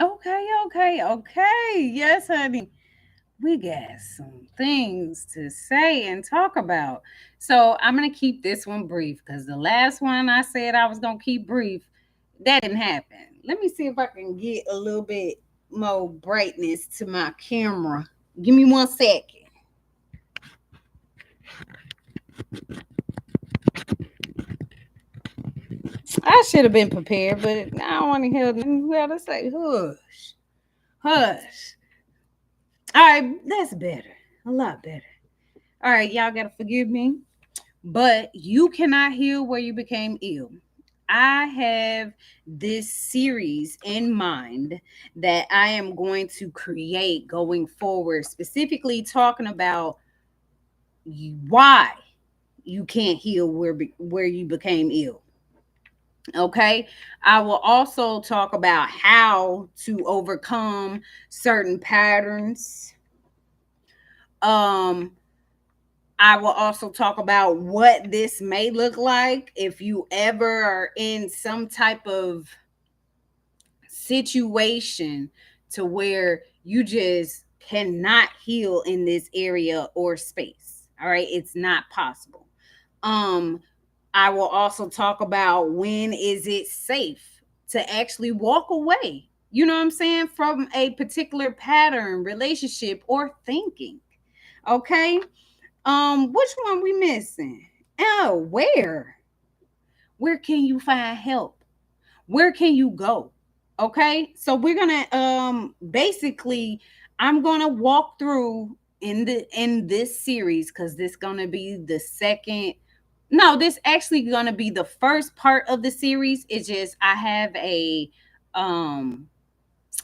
Okay. Yes, honey. We got some things to say and talk about. So I'm gonna keep this one brief because the last one I said I was gonna keep brief, that didn't happen. Let me see if I can get a little bit more brightness to my camera. Give me 1 second. I should have been prepared, but I don't want to hear nothing you gotta say. Hush. Hush. All right, that's better. A lot better. All right, y'all gotta forgive me, but you cannot heal where you became ill. I have this series in mind that I am going to create going forward, specifically talking about why you can't heal where you became ill. Okay, I will also talk about how to overcome certain patterns. Um, I will also talk about what this may look like if you ever are in some type of situation to where you just cannot heal in this area or space. All right, it's not possible. Um I will also talk about when is it safe to actually walk away. You know what I'm saying? From a particular pattern, relationship, or thinking. Okay? Which one we missing? Oh, where? Where can you find help? Where can you go? Okay? So we're going to basically I'm going to walk through in this series cuz this going to be the second. No, this actually going to be the first part of the series. It's just I have um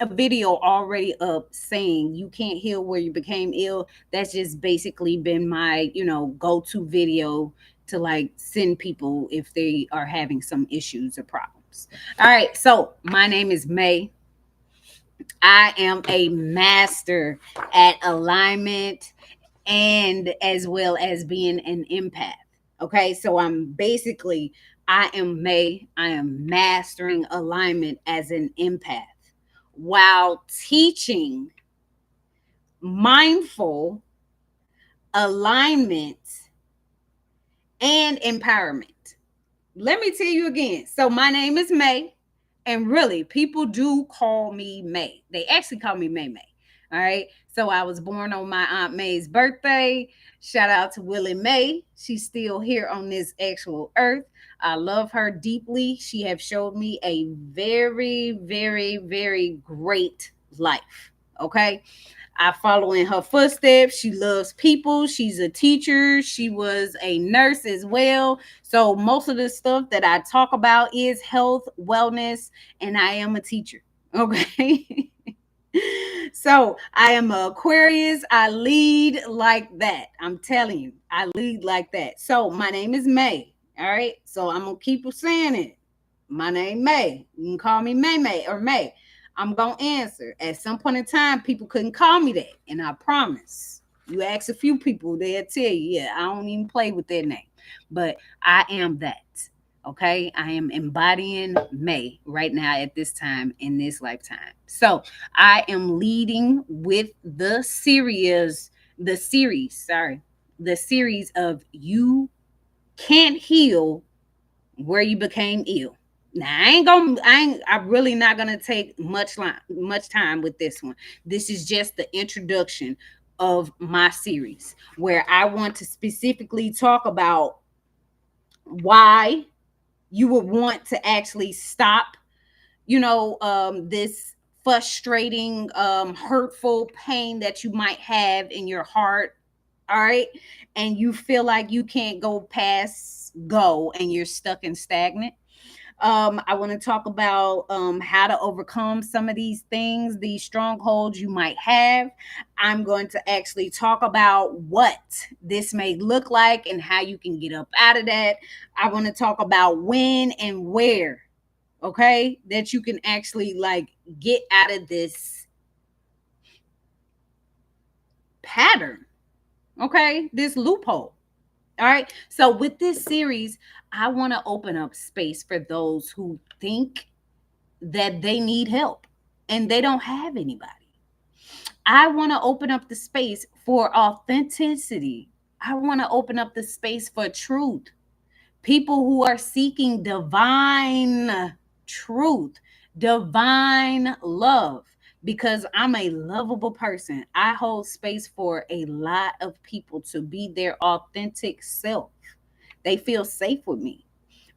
a video already up saying you can't heal where you became ill. That's just basically been my, go-to video to like send people if they are having some issues or problems. All right, so my name is May. I am a master at alignment and as well as being an empath. Okay, so I am May. I am mastering alignment as an empath while teaching mindful alignment and empowerment. Let me tell you again. So, my name is May, and really, people do call me May. They actually call me May May. All right. So, I was born on my Aunt May's birthday. Shout out to Willie May. She's still here on this actual earth. I love her deeply. She have showed me a very, very, very great life. Okay. I follow in her footsteps. She loves people. She's a teacher. She was a nurse as well. So most of the stuff that I talk about is health, wellness, and I am a teacher. Okay. So I am a Aquarius. I lead like that. I'm telling you, I lead like that. So my name is May. All right. So I'm gonna keep saying it. My name May. You can call me May May or May. I'm gonna answer. At some point in time, people couldn't call me that, and I promise. You ask a few people, they'll tell you, yeah, I don't even play with their name, but I am that. Okay, I am embodying May right now at this time in this lifetime. So I am leading with the series of you can't heal where you became ill. Now I'm really not gonna take much time with this one. This is just the introduction of my series where I want to specifically talk about why you would want to actually stop, this frustrating, hurtful pain that you might have in your heart. All right. And you feel like you can't go past go and you're stuck and stagnant. I want to talk about how to overcome some of these things, these strongholds you might have. I'm going to actually talk about what this may look like and how you can get up out of that. I want to talk about when and where, okay, that you can actually like get out of this pattern, okay, this loophole. All right. So, with this series, I want to open up space for those who think that they need help. and they don't have anybody. I want to open up the space for authenticity. I want to open up the space for truth. People who are seeking divine truth, divine love, because I'm a lovable person. I hold space for a lot of people to be their authentic self. They feel safe with me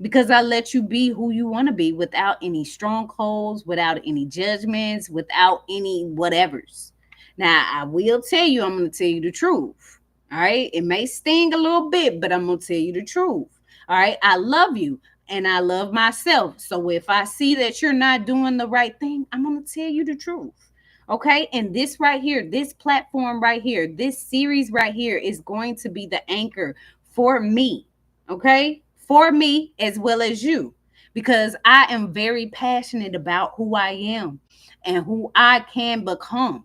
because I let you be who you want to be without any strongholds, without any judgments, without any whatevers. Now, I will tell you, I'm going to tell you the truth. All right. It may sting a little bit, but I'm going to tell you the truth. All right. I love you and I love myself. So if I see that you're not doing the right thing, I'm going to tell you the truth. Okay. And this right here, this platform right here, this series right here is going to be the anchor for me. Okay. For me as well as you, because I am very passionate about who I am and who I can become.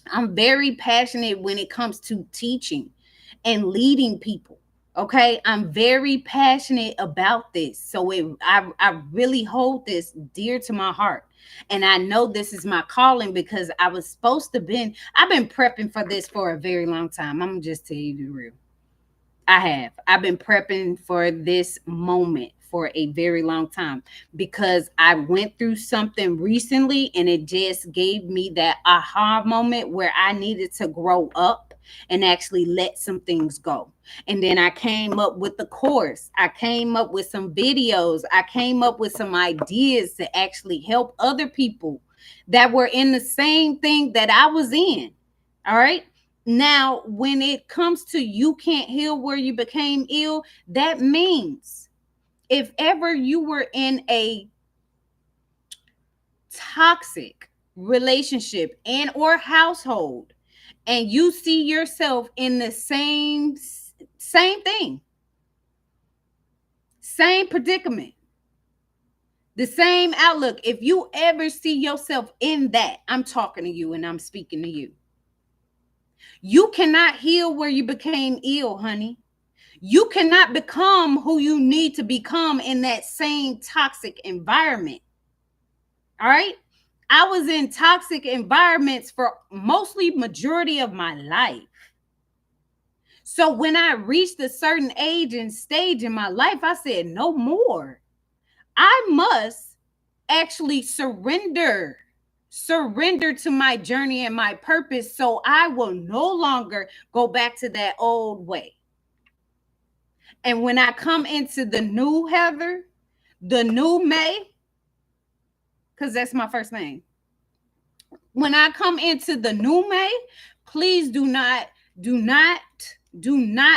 I'm very passionate when it comes to teaching and leading people. Okay, I'm very passionate about this. So I really hold this dear to my heart. And I know this is my calling because I was supposed to been, I've been prepping for this for a very long time. I'm gonna just tell you the real. I have. I've been prepping for this moment for a very long time because I went through something recently and it just gave me that aha moment where I needed to grow up and actually let some things go. And then I came up with the course. I came up with some videos. I came up with some ideas to actually help other people that were in the same thing that I was in. All right. Now, when it comes to you can't heal where you became ill, that means if ever you were in a toxic relationship and or household and you see yourself in the same thing, same predicament, the same outlook, if you ever see yourself in that, I'm talking to you and I'm speaking to you. You cannot heal where you became ill, honey. You cannot become who you need to become in that same toxic environment. All right. I was in toxic environments for mostly majority of my life. So when I reached a certain age and stage in my life, I said, no more. I must actually surrender to my journey and my purpose so I will no longer go back to that old way. And when I come into the new Heather, the new M.A.E, because that's my first name. When I come into the new M.A.E, please do not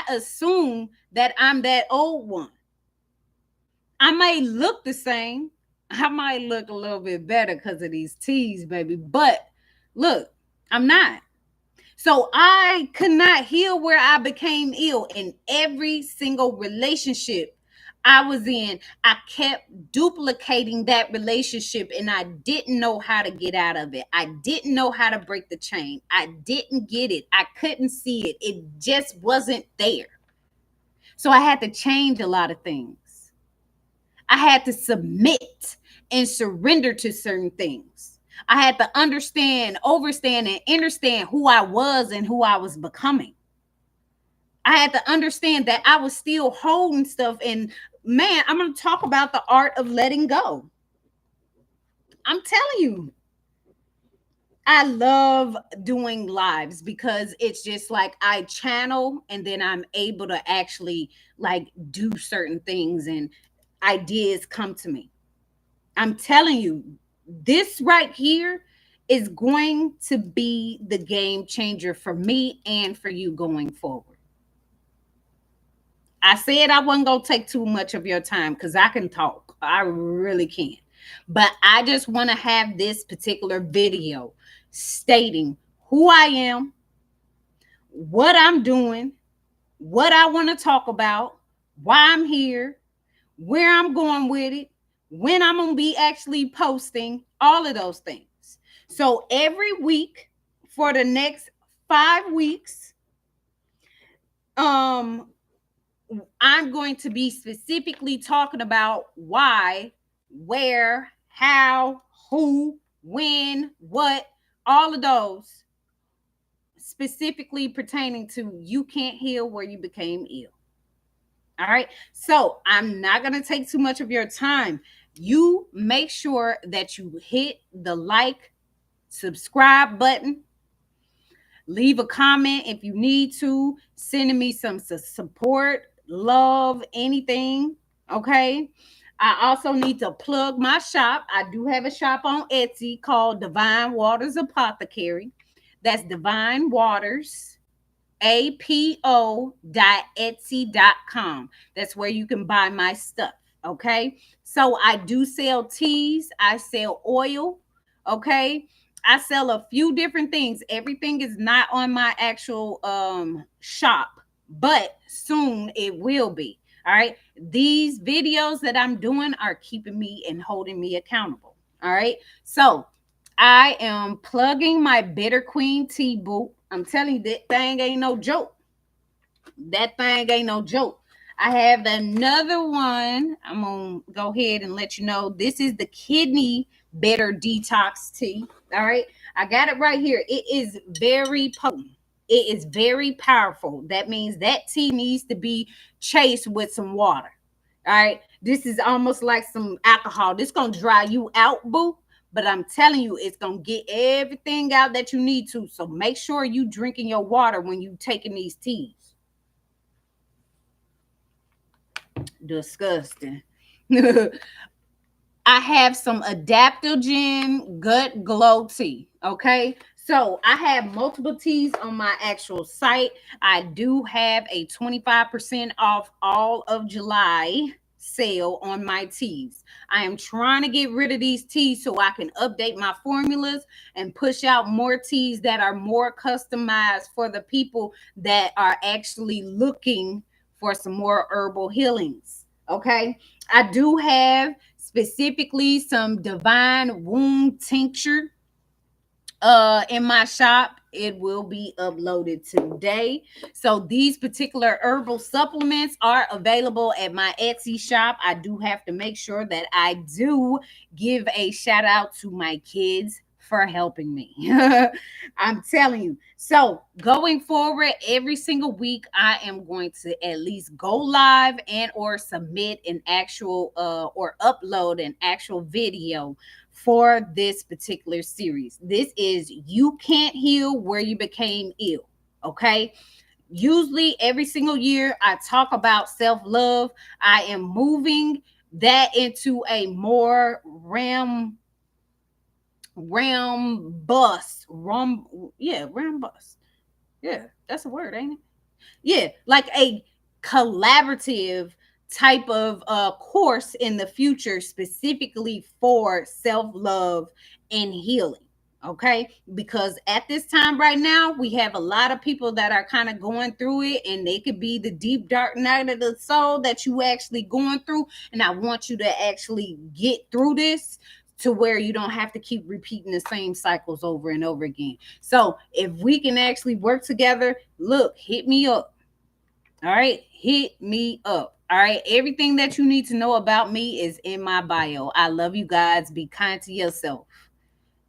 assume that I'm that old one. I may look the same. I might look a little bit better because of these teas, baby. But look, I'm not. So I could not heal where I became ill in every single relationship I was in. I kept duplicating that relationship and I didn't know how to get out of it. I didn't know how to break the chain. I didn't get it. I couldn't see it. It just wasn't there. So I had to change a lot of things. I had to submit and surrender to certain things. I had to understand, overstand, and understand who I was and who I was becoming. I had to understand that I was still holding stuff. And man, I'm going to talk about the art of letting go. I'm telling you, I love doing lives because it's just like I channel and then I'm able to actually like do certain things and ideas come to me. I'm telling you, this right here is going to be the game changer for me and for you going forward. I said I wasn't going to take too much of your time because I can talk. I really can. But I just want to have this particular video stating who I am, what I'm doing, what I want to talk about, why I'm here, where I'm going with it, when I'm going to be actually posting, all of those things. So every week for the next 5 weeks, I'm going to be specifically talking about why, where, how, who, when, what, all of those specifically pertaining to you can't heal where you became ill. All right. So I'm not going to take too much of your time. You make sure that you hit the like, subscribe button, leave a comment if you need to, sending me some support, love, anything. Okay. I also need to plug my shop. I do have a shop on Etsy called Divine Waters Apothecary. That's Divine Waters apo.etsy.com. That's where you can buy my stuff. Okay. So I do sell teas, I sell oil. Okay. I sell a few different things. Everything is not on my actual shop, but soon it will be. All right. These videos that I'm doing are keeping me and holding me accountable. All right. So I am plugging my Bitter Queen tea boot. I'm telling you, that thing ain't no joke. That thing ain't no joke. I have another one. I'm gonna go ahead and let you know. This is the kidney bitter detox tea. All right, I got it right here. It is very potent. It is very powerful. That means that tea needs to be chased with some water. All right, this is almost like some alcohol. This gonna dry you out, boo. But I'm telling you, it's gonna get everything out that you need to. So make sure you drinking your water when you taking these teas. Disgusting. I have some adaptogen gut glow tea. Okay. So I have multiple teas on my actual site. I do have a 25% off all of July sale on my teas. I am trying to get rid of these teas so I can update my formulas and push out more teas that are more customized for the people that are actually looking for some more herbal healings. Okay. I do have specifically some divine wound tincture in my shop. It will be uploaded today. So these particular herbal supplements are available at my Etsy shop. I do have to make sure that I do give a shout out to my kids for helping me. I'm telling you. So going forward, every single week, I am going to at least go live and or submit an actual or upload an actual video for this particular series. This is You Can't Heal Where You Became Ill. Okay. Usually every single year I talk about self-love. I am moving that into a more ram bus. Ram bus. Yeah, that's a word, ain't it? Yeah, like a collaborative type of course in the future specifically for self-love and healing. Okay, because at this time right now we have a lot of people that are kind of going through it, and they could be the deep dark night of the soul that you actually going through. And I want you to actually get through this to where you don't have to keep repeating the same cycles over and over again. So if we can actually work together, look, hit me up. All right, hit me up. All right, everything that you need to know about me is in my bio. I love you guys. Be kind to yourself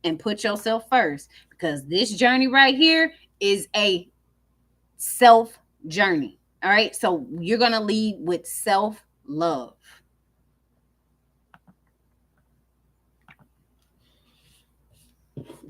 and put yourself first, because this journey right here is a self journey. All right, so you're going to lead with self love.